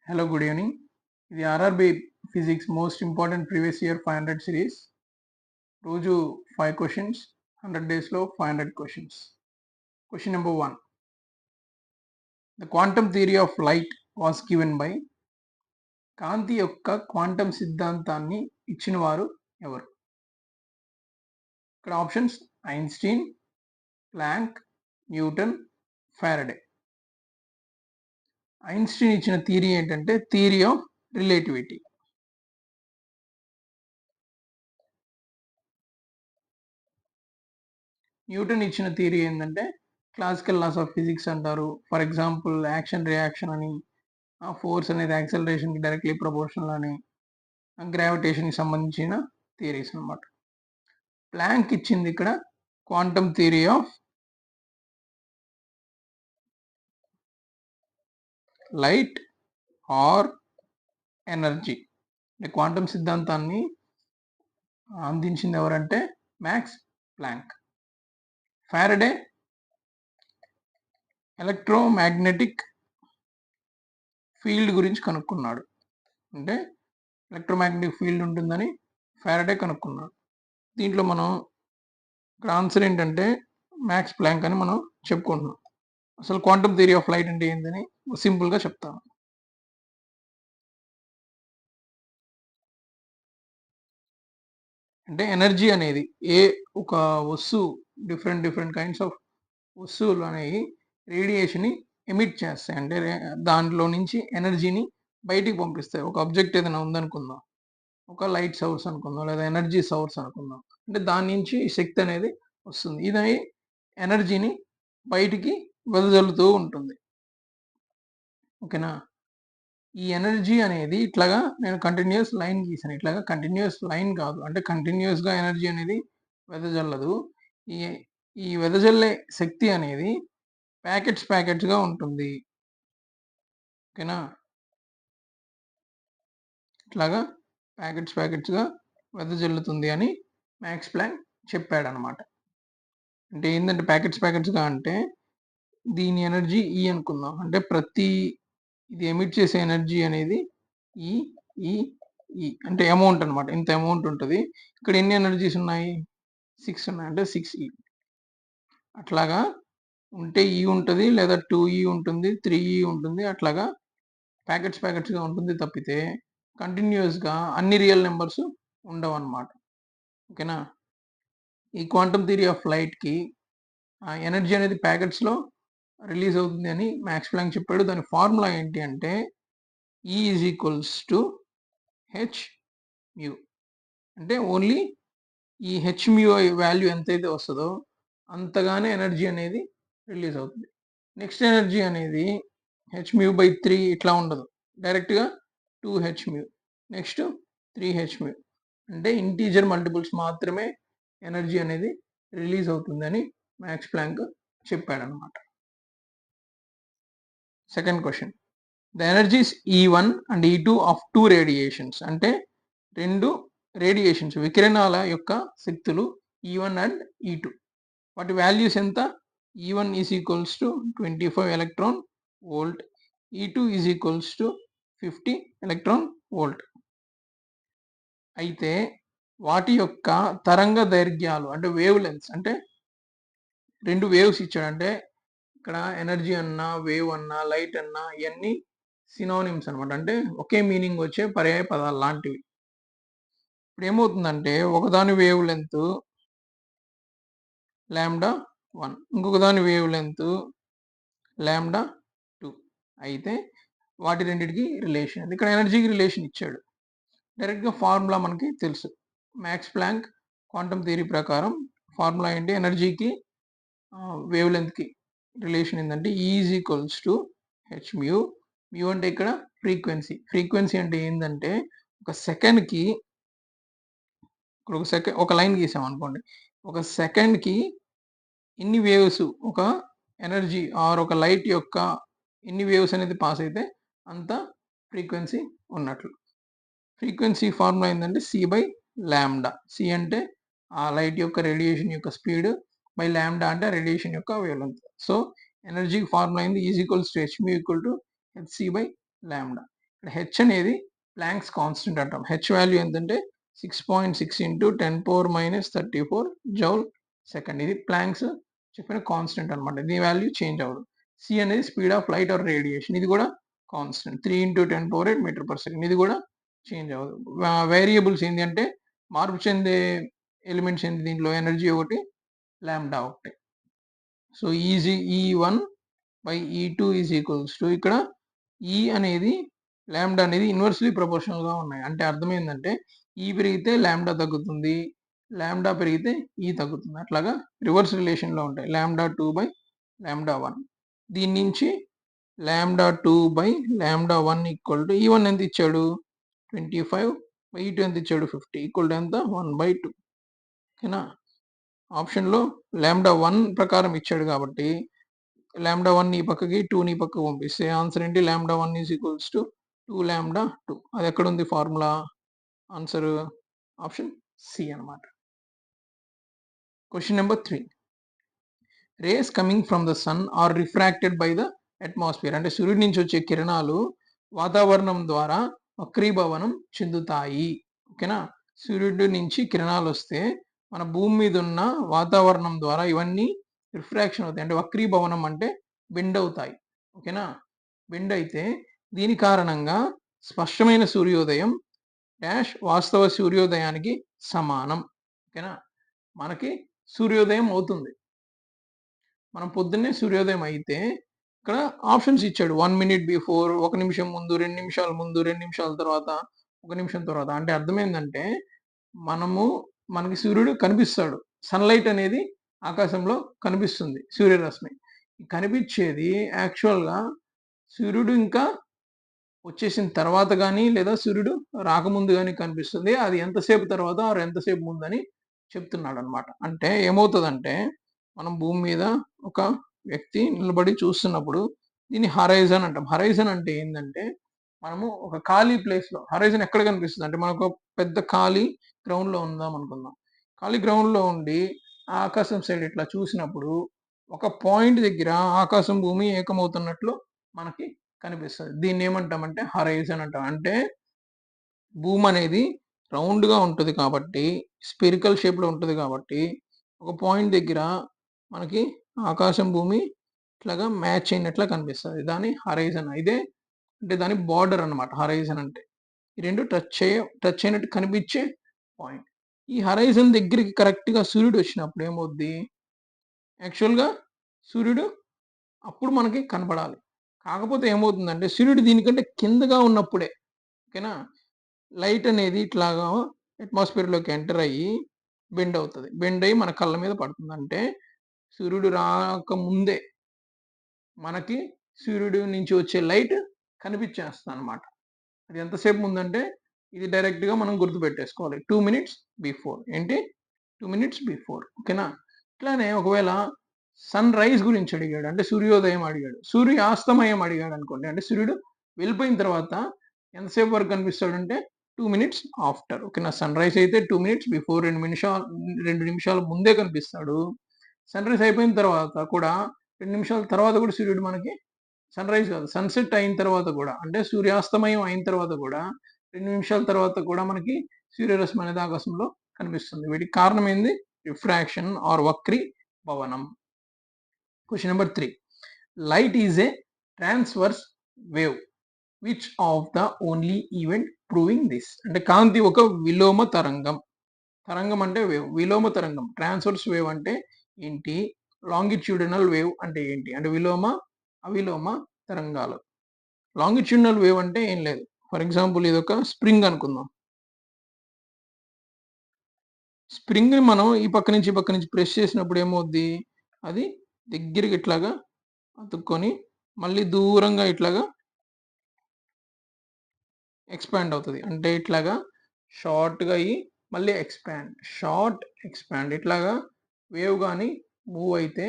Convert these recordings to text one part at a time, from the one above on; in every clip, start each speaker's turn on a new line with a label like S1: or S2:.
S1: Hello, good evening. The RRB Physics Most Important Previous Year 500 series. రోజు 5 questions, 100 days లో 500 questions. Question number 1. The quantum theory of light was given by కాంతి యొక్క quantum సిద్ధాంతాన్ని ఇచ్చిన వారు ఎవరు? ఇక్కడ options Einstein, Planck, Newton, Faraday. Einstein ఇచ్చిన theory ఏంటంటే థియరీ ఆఫ్ రిలేటివిటీ. న్యూటన్ ఇచ్చిన థియరీ ఏంటంటే క్లాసికల్ లాస్ ఆఫ్ ఫిజిక్స్ అంటారు. ఫర్ ఎగ్జాంపుల్ యాక్షన్ రియాక్షన్ అని, ఆ ఫోర్స్ అనేది యాక్సలరేషన్కి డైరెక్ట్లీ ప్రపోర్షనల్ అని, గ్రావిటేషన్కి సంబంధించిన థియరీస్ అనమాట. ప్లాంక్ ఇచ్చింది ఇక్కడ quantum theory of light or energy. Quantum సిద్ధాంతాన్ని అందించింది ఎవరంటే Max Planck. Faraday electromagnetic field గురించి కనుక్కున్నాడు. అంటే ఎలక్ట్రోమాగ్నెటిక్ ఫీల్డ్ ఉంటుందని ఫారడే కనుక్కున్నాడు. దీంట్లో మనం ఇక్కడ ఆన్సర్ ఏంటంటే మ్యాక్స్ ప్లాంక్ అని మనం చెప్పుకుంటున్నాం. అసలు క్వాంటమ్ థియరీ ఆఫ్ లైట్ అంటే ఏంటని సింపుల్గా చెప్తాను. అంటే ఎనర్జీ అనేది ఒక వస్తువు డిఫరెంట్ కైండ్స్ ఆఫ్ వస్తువులు అనేవి రేడియేషన్ని ఎమిట్ చేస్తాయి. అంటే దాంట్లో నుంచి ఎనర్జీని బయటికి పంపిస్తాయి. ఒక ఆబ్జెక్ట్ ఏదైనా ఉందనుకుందాం, ఒక లైట్ సోర్స్ అనుకుందాం, లేదా ఎనర్జీ సోర్స్ అనుకుందాం. అంటే దాని నుంచి శక్తి అనేది వస్తుంది. ఇది ఎనర్జీని బయటికి వెదజల్లుతూ ఉంటుంది. ఓకేనా? ఈ ఎనర్జీ అనేది ఇట్లాగా నేను కంటిన్యూస్ లైన్ గీసాను. ఇట్లాగా కంటిన్యూస్ లైన్ కాదు, అంటే కంటిన్యూస్గా ఎనర్జీ అనేది వెదజల్లదు. ఈ ఈ వెదజల్లే శక్తి అనేది ప్యాకెట్స్గా ఉంటుంది. ఓకేనా? ఇట్లాగా ప్యాకెట్స్గా వెదజల్లుతుంది అని మ్యాక్స్ ప్లాంక్ చెప్పాడనమాట. అంటే ఏంటంటే ప్యాకెట్స్గా అంటే దీని ఎనర్జీ ఈ అనుకుందాం. అంటే ఇది ఎమిట్ చేసే ఎనర్జీ అనేది ఈ ఈ ఈ అంటే అమౌంట్ అనమాట. ఇంత అమౌంట్ ఉంటుంది. ఇక్కడ ఎన్ని ఎనర్జీస్ ఉన్నాయి? 6 ఉన్నాయి. అంటే 6E. అట్లాగా ఉంటే ఈ ఉంటుంది, లేదా 2E ఉంటుంది, 3E ఉంటుంది. అట్లాగా ప్యాకెట్స్గా ఉంటుంది తప్పితే కంటిన్యూస్గా అన్ని రియల్ నెంబర్స్ ఉండవు అనమాట. ఓకేనా? ఈ క్వాంటమ్ థియరీ ఆఫ్ లైట్కి ఎనర్జీ అనేది ప్యాకెట్స్లో రిలీజ్ అవుతుంది అని మ్యాక్స్ ప్లాంక్ చెప్పాడు. దాని ఫార్ములా ఏంటి అంటే E is equals to hμ. అంటే ఓన్లీ ఈ hμ వాల్యూ ఎంతైతే వస్తుందో అంతగానే ఎనర్జీ అనేది రిలీజ్ అవుతుంది. నెక్స్ట్ ఎనర్జీ అనేది hμ/3 ఇట్లా ఉండదు. డైరెక్ట్గా 2hμ, నెక్స్ట్ 3hμ. అంటే ఇంటీజర్ మల్టిపుల్స్ మాత్రమే ఎనర్జీ అనేది రిలీజ్ అవుతుందని మ్యాక్స్ ప్లాంక్ చెప్పాడనమాట. Second question, the energies E1 and E2 of 2 radiations. అంటే 2 రేడియేషన్స్ వికిరణాల యొక్క శక్తులు E1 అండ్ E2. వాటి వాల్యూస్ ఎంత? E1 is equals to 25 electron volt, E2 is equals to 50 electron volt. అయితే వాటి యొక్క తరంగ దైర్ఘ్యాలు అంటే వేవ్ లెంత్స్, అంటే 2 వేవ్స్ ఇచ్చాడు. అంటే ఇక్కడ ఎనర్జీ అన్నా, వేవ్ అన్నా, లైట్ అన్నా ఇవన్నీ సినోనిమ్స్ అనమాట. అంటే ఒకే మీనింగ్ వచ్చే పర్యాయ పదాలు లాంటివి. ఇప్పుడు ఏమవుతుందంటే ఒకదాని వేవ్ లెంత్ λ1, ఇంకొక దాని వేవ్ లెంత్ λ2 అయితే వాటి రెండింటికి రిలేషన్. ఇక్కడ ఎనర్జీకి రిలేషన్ ఇచ్చాడు. డైరెక్ట్గా ఫార్ములా మనకి తెలుసు. మ్యాక్స్ ప్లాంక్ క్వాంటమ్ థియరీ ప్రకారం ఫార్ములా ఏంటి? ఎనర్జీకి వేవ్ లెంత్కి రిలేషన్ ఏంటంటే E is equals to hμ. Mu అంటే ఇక్కడ ఫ్రీక్వెన్సీ అంటే ఏంటంటే ఒక సెకండ్కి ఒక లైన్ గీసాం అనుకోండి, ఒక సెకండ్కి ఎన్ని వేవ్స్ ఒక ఎనర్జీ ఆర్ ఒక లైట్ యొక్క ఎన్ని వేవ్స్ అనేది పాస్ అయితే అంత ఫ్రీక్వెన్సీ ఉన్నట్లు. ఫ్రీక్వెన్సీ ఫార్ములా ఏంటంటే C/λ. C అంటే ఆ లైట్ యొక్క రేడియేషన్ యొక్క స్పీడ్, బై లాంబ్డా అంటే రేడియేషన్ యొక్క wavelength. So energy formula అయింది is equals to hμ equal to hc/λ. H అనేది ప్లాంక్స్ కాన్స్టెంట్ అంటాం. హెచ్ వాల్యూ ఎంతంటే 6.6 ఇంటూ 10⁻34 జౌల్ సెకండ్. ఇది ప్లాంక్స్ చెప్పిన కాన్స్టెంట్ అనమాట. దీని వాల్యూ చేంజ్ అవ్వదు. సి అనేది speed of light or radiation. ఇది కూడా constant 3 into 10⁻8 metre per second. ఇది కూడా చేంజ్ అవ్వదు. వేరియబుల్స్ ఏంటి అంటే మార్పు చెందే ఎలిమెంట్స్ ఏంటి దీంట్లో, ఎనర్జీ ఒకటి, లాంబ్డా ఒకటి. So E1 by E2 is equals to, ఇక్కడ ఈ అనేది లాంబ్డా అనేది ఇన్వర్స్లీ ప్రపోర్షనల్ గా ఉన్నాయి. అంటే అర్థం ఏంటంటే ఈ పెరిగితే లాంబ్డా తగ్గుతుంది, లాంబ్డా పెరిగితే ఈ తగ్గుతుంది. అట్లాగా రివర్స్ రిలేషన్ లో ఉంటాయి. Lambda 2 by lambda 1. దీని నుంచి lambda 2 by lambda 1 equal to E1 ఎంత ఇచ్చాడు 25 బై E2 ఎంత ఇచ్చాడు 50 ఈక్వల్ టు ఎంత 1/2. ఓకేనా. ఆప్షన్లో లాంబ్డా 1 ప్రకారం ఇచ్చాడు కాబట్టి లాంబ్డా 1 ఈ పక్కకి 2 ని పక్కకు పంపిస్తే ఆన్సర్ ఏంటి, లాంబ్డా 1 ఈజ్ ఈక్వల్స్ టు 2λ2. అది ఎక్కడ ఉంది ఫార్ములా, ఆన్సర్ ఆప్షన్ సి అన్నమాట. Question number 3. Rays coming from the sun are refracted by the atmosphere. అంటే సూర్యుడి నుంచి వచ్చే కిరణాలు వాతావరణం ద్వారా వక్రీభవనం చెందుతాయి. ఓకేనా. సూర్యుడి నుంచి కిరణాలు వస్తే మన భూమి మీద ఉన్న వాతావరణం ద్వారా ఇవన్నీ రిఫ్రాక్షన్ అవుతాయి. అంటే వక్రీభవనం అంటే బెండ్ అవుతాయి. ఓకేనా. బెండ్ అయితే దీని కారణంగా స్పష్టమైన సూర్యోదయం డాష్ వాస్తవ సూర్యోదయానికి సమానం. ఓకేనా. మనకి సూర్యోదయం అవుతుంది. మనం పొద్దున్నే సూర్యోదయం అయితే ఇక్కడ ఆప్షన్స్ ఇచ్చాడు. 1 మినిట్ బిఫోర్, 1 నిమిషం ముందు, 2 నిమిషాల ముందు, 2 నిమిషాల తర్వాత, 1 నిమిషం తర్వాత. అంటే అర్థం ఏంటంటే మనకి సూర్యుడు కనిపిస్తాడు. సన్లైట్ అనేది ఆకాశంలో కనిపిస్తుంది, సూర్యరశ్మి కనిపించేది యాక్చువల్గా సూర్యుడు ఇంకా వచ్చేసిన తర్వాత కానీ లేదా సూర్యుడు రాకముందు కానీ కనిపిస్తుంది. అది ఎంతసేపు తర్వాత ఆర్ ఎంతసేపు ముందని చెప్తున్నాడు అనమాట. అంటే ఏమవుతుందంటే మనం భూమి మీద ఒక వ్యక్తి నిలబడి చూస్తున్నప్పుడు దీన్ని హరైజన్ అంటాం. హరైజన్ అంటే ఏంటంటే మనము ఒక ఖాళీ ప్లేస్లో, హరైజన్ ఎక్కడ కనిపిస్తుంది అంటే మనకు పెద్ద ఖాళీ గ్రౌండ్లో ఉందాం అనుకుందాం. ఖాళీ గ్రౌండ్లో ఉండి ఆకాశం సైడ్ ఇట్లా చూసినప్పుడు ఒక పాయింట్ దగ్గర ఆకాశం భూమి ఏకమవుతున్నట్లు మనకి కనిపిస్తుంది. దీన్ని ఏమంటామంటే హరైజన్ అంటాం. అంటే భూమి అనేది రౌండ్గా ఉంటుంది కాబట్టి, స్పెరికల్ షేప్లో ఉంటుంది కాబట్టి ఒక పాయింట్ దగ్గర మనకి ఆకాశం భూమి ఇట్లాగా మ్యాచ్ అయినట్లా కనిపిస్తుంది. దాని హరైజన్. ఇదే అంటే దాని బార్డర్ అనమాట హరైజన్ అంటే. ఈ రెండు టచ్ అయినట్టు కనిపించే పాయింట్. ఈ హరైజన్ దగ్గరికి కరెక్ట్గా సూర్యుడు వచ్చినప్పుడు ఏమవుద్ది, యాక్చువల్గా సూర్యుడు అప్పుడు మనకి కనపడాలి. కాకపోతే ఏమవుతుందంటే సూర్యుడు దీనికంటే కిందగా ఉన్నప్పుడే, ఓకేనా, లైట్ అనేది ఇట్లాగా అట్మాస్ఫియర్లోకి ఎంటర్ అయ్యి బెండ్ అవుతుంది. బెండ్ అయ్యి మన కళ్ళ మీద పడుతుంది. అంటే సూర్యుడు రాకముందే మనకి సూర్యుడి నుంచి వచ్చే లైట్ కనిపించేస్తుంది అనమాట. అది ఎంతసేపు ముందంటే ఇది డైరెక్ట్గా మనం గుర్తుపెట్టేసుకోవాలి. 2 మినిట్స్ బిఫోర్. ఏంటి 2 మినిట్స్ బిఫోర్. ఓకేనా. ఇట్లానే ఒకవేళ సన్ రైజ్ గురించి అడిగాడు, అంటే సూర్యోదయం అడిగాడు. సూర్యాస్తమయం అడిగాడు అనుకోండి, అంటే సూర్యుడు వెళ్ళిపోయిన తర్వాత ఎంతసేపు వరకు కనిపిస్తాడంటే 2 మినిట్స్ ఆఫ్టర్. ఓకేనా. సన్ రైజ్ అయితే 2 మినిట్స్ బిఫోర్, 2 నిమిషాల ముందే కనిపిస్తాడు. సన్ రైజ్ అయిపోయిన తర్వాత కూడా 2 నిమిషాల తర్వాత కూడా సూర్యుడు మనకి సన్ రైజ్ కాదు, సన్సెట్ అయిన తర్వాత కూడా, అంటే సూర్యాస్తమయం అయిన తర్వాత కూడా 2 నిమిషాల తర్వాత కూడా మనకి సూర్యరశ్మి అనేది ఆకాశంలో కనిపిస్తుంది. వీటికి కారణం ఏంది, రిఫ్రాక్షన్ ఆర్ వక్రీ భవనం. Question number 3. Light is a transverse wave which of the only event proving this. అంటే కాంతి ఒక విలోమ తరంగం. తరంగం అంటే వేవ్, విలోమ తరంగం. ట్రాన్స్వర్స్ వేవ్ అంటే ఏంటి, లాంగిట్యూడినల్ వేవ్ అంటే ఏంటి, అంటే విలోమ అవిలోమ తరంగాలు. లాంగిట్యూడినల్ వేవ్ అంటే ఏం లేదు. ఫర్ ఎగ్జాంపుల్ ఇది ఒక స్ప్రింగ్ అనుకుందాం. స్ప్రింగ్ని మనం ఈ పక్క నుంచి ఈ పక్క నుంచి ప్రెస్ చేసినప్పుడు ఏమవుద్ది, అది దగ్గరికి ఇట్లాగా అతుక్కొని మళ్ళీ దూరంగా ఇట్లాగా ఎక్స్పాండ్ అవుతుంది. అంటే ఇట్లాగా షార్ట్గా అయ్యి మళ్ళీ ఎక్స్పాండ్, షార్ట్ ఎక్స్పాండ్, ఇట్లాగా వేవ్ కానీ మూవ్ అయితే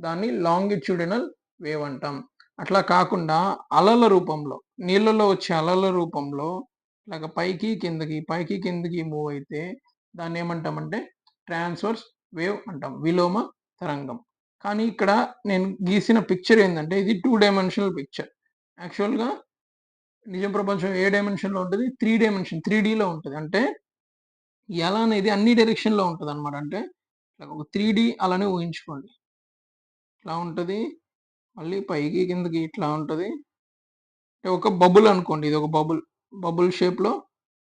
S1: దాన్ని లాంగిట్యూడినల్ వేవ్ అంటాం. అట్లా కాకుండా అలల రూపంలో, నీళ్ళలో వచ్చే అలల రూపంలో ఇట్లాగ పైకి కిందకి పైకి కిందకి మూవ్ అయితే దాన్ని ఏమంటామంటే ట్రాన్స్వర్స్ వేవ్ అంటాం, విలోమ తరంగం. కానీ ఇక్కడ నేను గీసిన పిక్చర్ ఏంటంటే ఇది 2 డైమెన్షనల్ పిక్చర్. యాక్చువల్గా నిజం ప్రపంచం ఏ డైమెన్షన్‌లో ఉంటది? 3 డీలో ఉంటది. అంటే ఎలా అనేది అన్ని డైరెక్షన్‌లో ఉంటదనమాట. అంటే ఒక 3 అలానే ఊహించుకోండి. ఇట్లా ఉంటది. మళ్ళీ పైకి, కిందకి ఇట్లా ఉంటది. ఒక బబుల్ అనుకోండి. ఇదొక బబుల్. బబుల్ షేప్‌లో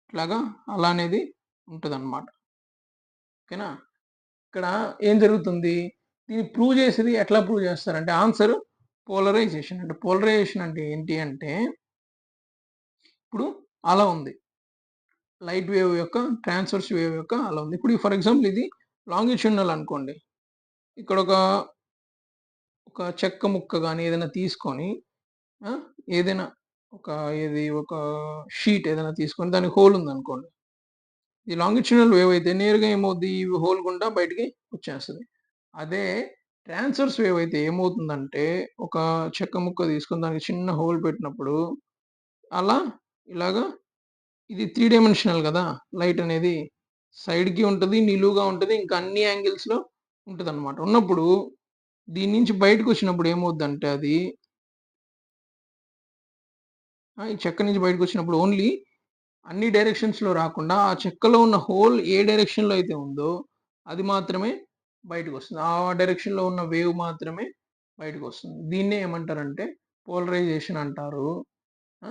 S1: ఇట్లాగా అలా అనేది ఉంటదనమాట. ఓకేనా? ఇక్కడ ఏం జరుగుతుంది? దీన్ని ప్రూవ్ చేసేది ఎట్లా ప్రూవ్ చేస్తారంటే ఆన్సర్ పోలరైజేషన్. అంటే పోలరైజేషన్ అంటే ఏంటి అంటే ఇప్పుడు అలా ఉంది. లైట్ వేవ్ యొక్క ట్రాన్స్‌వర్స్ వేవ్ యొక్క అలా ఉంది. ఇప్పుడు ఫర్ ఎగ్జాంపుల్ ఇది లాంగిట్యూడినల్ అనుకోండి. ఇక్కడ ఒక చెక్క ముక్క గాని ఏదైనా తీసుకొని ఆ! ఏదైనా ఒక ఒక షీట్ ఏదైనా తీసుకొని దానికి హోల్ ఉందనుకోండి. ఈ లాంగిట్యూడినల్ వేవ్ అయితే నేరుగా ఏమవుద్ది? ఈ హోల్ గుండా బయటికి వచ్చేస్తది. అదే ట్రాన్స్‌వర్స్ వేవ్ అయితే ఏమవుతుందంటే ఒక చెక్క ముక్క తీసుకొని దానికి చిన్న హోల్ పెట్టినప్పుడు అలా ఇలాగా ఇది 3 డైమెన్షనల్ గదా! లైట్ అనేది. సైడ్‌కి ఉంటది, నిలువుగా ఉంటది. ఇంకా అన్ని యాంగిల్స్‌లో ఉంటదనమాట. ఉన్నప్పుడు దీని నుంచి బయటకొచ్చినప్పుడు ఏమవుద్దంటే అది ఈ చెక్క నుంచి బయటకొచ్చినప్పుడు ఓన్లీ అన్ని డైరెక్షన్స్‌లో రాకుండా ఆ చెక్కలో ఉన్న హోల్ ఏ డైరెక్షన్‌లో అయితే ఉందో అది మాత్రమే బయటకొస్తుంది. ఆ డైరెక్షన్‌లో ఉన్న వేవ్ మాత్రమే బయటకొస్తుంది. దీన్నే ఏమంటారంటే పోలరైజేషన్ అంటారు. ఆ!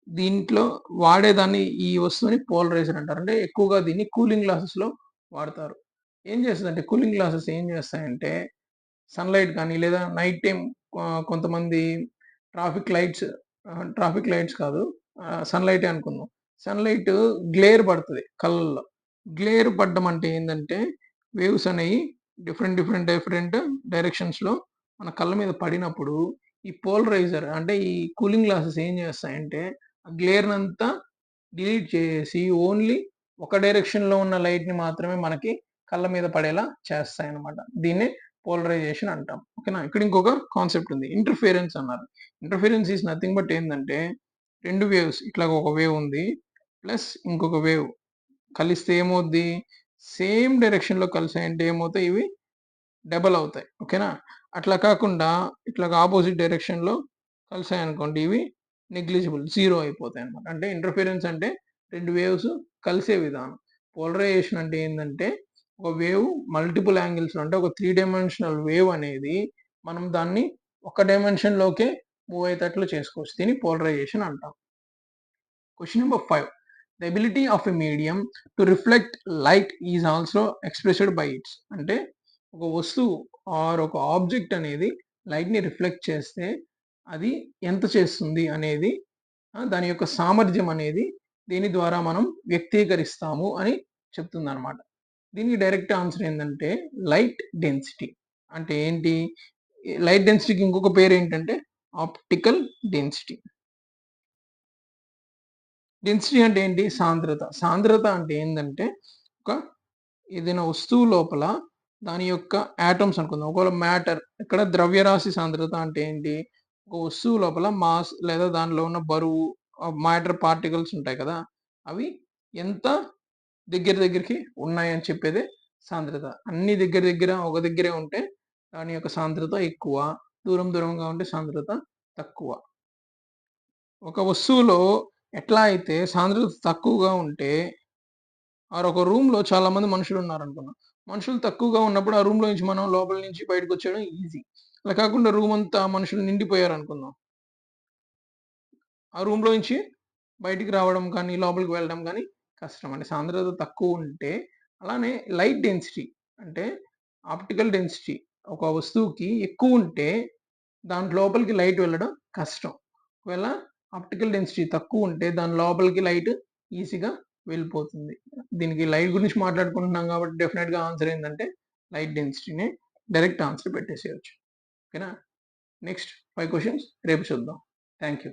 S1: దీంట్లో వాడేదాన్ని ఈ వస్తువుని పోలరైజర్ అంటారు. అంటే ఎక్కువగా దీన్ని కూలింగ్ గ్లాసెస్‌లో వాడతారు. ఏం చేస్తదంటే కూలింగ్ గ్లాసెస్ ఏం చేస్తాయంటే సన్‌లైట్ కానీ లేదా నైట్ టైమ్ కొంతమంది ట్రాఫిక్ లైట్స్ ట్రాఫిక్ లైట్స్ కాదు. సన్‌లైటే అనుకుందాం. సన్‌లైట్ గ్లేర్ పడతది కళ్ళల్లో. గ్లేర్ పడ్డం అంటే ఏందంటే వేవ్స్ అనేయి డిఫరెంట్ డైరెక్షన్స్‌లో మన కళ్ళ మీద పడినప్పుడు ఈ పోలరైజర్ అంటే ఈ కూలింగ్ గ్లాసెస్ ఏం చేస్తాయంటే ఆ గ్లేర్‌నంతా డిలీట్ చేసేసి ఓన్లీ ఒక డైరెక్షన్‌లో ఉన్న లైట్‌ని మాత్రమే మనకి కళ్ళ మీద పడేలా చేస్తాయన్నమాట. దీన్నే పోలరైజేషన్ అంటాం. ఓకేనా? ఇక్కడ ఇంకొక కాన్సెప్ట్ ఉంది. ఇంటర్ఫియరెన్స్ అన్నారు. ఇంటర్ఫియరెన్స్ ఈస్ నథింగ్ బట్ ఏందంటే 2 వేవ్స్ ఇట్లాగ ఒక వేవ్ ఉంది. ప్లస్ ఇంకొక వేవ్ కలిస్తే ఏమవుద్ది? సేమ్ డైరెక్షన్‌లో కలిసాయంటే ఏమవుతాయి? ఇవి డబల్ అవుతాయి. ఓకేనా? అట్లా కాకుండా ఇట్లాగ అపోజిట్ డైరెక్షన్‌లో కలిసాయనుకోండి ఇవి నెగ్లిజిబుల్. జీరో అయిపోతాయన్నమాట. అంటే ఇంటర్ఫియరెన్స్ అంటే 2 వేవ్స్ కలిసే విధానం. పోలరైజేషన్ అంటే ఏందంటే ఒక వేవ్ మల్టిపుల్ యాంగిల్స్‌లో అంటే ఒక 3 డైమెన్షనల్ వేవ్ అనేది మనం దాన్ని ఒక డైమెన్షన్‌లోకే మూవ్ అయ్యేటట్లు చేసుకోవచ్చు. దీన్ని పోలరైజేషన్ అంటాం. Question number 5. The ability of a medium to reflect light is also expressed by its అంటే ఒక వస్తువు ఆర్ ఒక ఆబ్జెక్ట్ అనేది లైట్‌ని రిఫ్లెక్ట్ చేస్తే అది ఎంత చేస్తుంది అనేది దాని యొక్క సామర్థ్యం అనేది దీని ద్వారా మనం వ్యక్తీకరిస్తాము అని చెప్తుందనమాట. దీనికి డైరెక్ట్ ఆన్సర్ ఏందంటే లైట్ డెన్సిటీ. అంటే ఏంటి? లైట్ డెన్సిటీకి ఇంకొక పేరేంటంటే ఆప్టికల్ డెన్సిటీ. డెన్సిటీ అంటే ఏంటి? సాంద్రత. సాంద్రత అంటే ఏందంటే, ఒక ఏదైనా వస్తువు లోపల దాని యొక్క యాటమ్స్ అనుకుందాం. ఒకవేళ మ్యాటర్ ఇక్కడ ద్రవ్యరాశి సాంద్రత అంటే ఏంటి? ఒక వస్తువు లోపల మాస్ లేదా దానిలో ఉన్న బరువు మ్యాటర్ పార్టికల్స్ ఉంటాయి కదా! అవి ఎంత దగ్గరికి ఉన్నాయని చెప్పేదే సాంద్రత. అన్నీ దగ్గర ఒక దగ్గరే ఉంటే దాని యొక్క సాంద్రత ఎక్కువ. దూరంగా ఉంటే సాంద్రత తక్కువ. ఒక వస్తువులో ఎట్లా అయితే సాంద్రత తక్కువగా ఉంటే ఒక రూమ్‌లో చాలా మంది మనుషులున్నారనుకుందాం. మనుషులు తక్కువగా ఉన్నప్పుడు ఆ రూమ్‌లో నుంచి మనం లోపల నుంచి బయటకొచ్చేయడం ఈజీ. అలా కాకుండా రూమ్ అంతా మనుషులు నిండిపోయారనుకుందాం. ఆ రూమ్‌లో నుంచి బయటికి రావడం కానీ, లోపలికి వెళ్ళడం గానీ కష్టం. అంటే సాంద్రత తక్కువుంటే అలానే లైట్ డెన్సిటీ అంటే ఆప్టికల్ డెన్సిటీ ఒక వస్తువుకి ఎక్కువుంటే దాంట్ లోపలికి లైట్ వెళ్ళడం కష్టం. ఒకవేళ ఆప్టికల్ డెన్సిటీ తక్కువుంటే దాని లోపలికి లైట్ ఈజీగా వెళ్ళిపోతుంది. దీనికి లైట్ గురించి మాట్లాడుకుంటున్నాం కాబట్టి డెఫినిట్‌గా ఆన్సర్ ఏందంటే లైట్ డెన్సిటీనే డైరెక్ట్ ఆన్సర్ పెట్టేసేయొచ్చు. ఓకేనా? నెక్స్ట్ 5 క్వెషన్స్ రేపు చూద్దాం. Thank you.